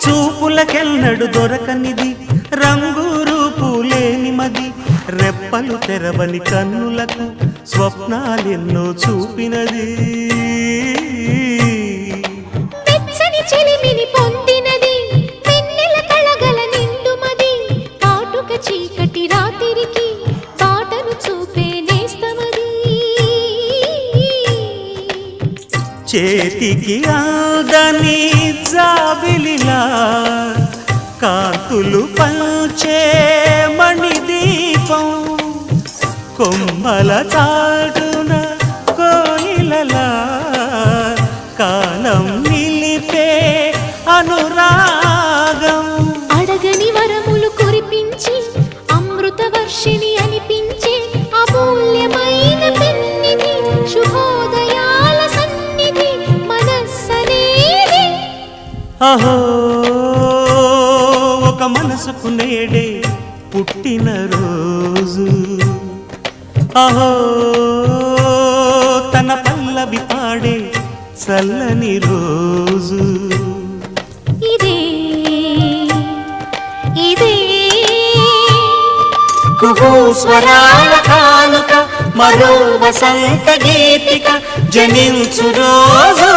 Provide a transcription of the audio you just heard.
చూపులకెన్నడు దొరకనిది రంగు రూపు లేని మది రెప్పలు తెరవని కన్నులకు స్వప్నాలెన్నో చూపినది వెచ్చని చెలిమిని పొందినది వెన్నెల కళగల నిండుమది కాటుక చీకటి రాత్రికి బాటను చూపే నేస్తమది చేతికి ఆదని జాబిలిలా కాంతులు పంచే మణిదీపం కొమ్మల చాటున కోయిలలా కాలం నిలిపే అనురాగం అడగని వరములు కురిపించి అమృత వర్షిణి అనిపించే అమూల్యమైన పెన్నిధి శుభోదయాల సన్నిధి మనస్సనేది అహో ఒక మనసుకు నేడే పుట్టిన రోజు అహో తన పల్లవి పాడే చల్లని రోజు ఇదే ఇదే కుహూ స్వరాల కానుక మరో వసంత గీతిక జనించు రోజు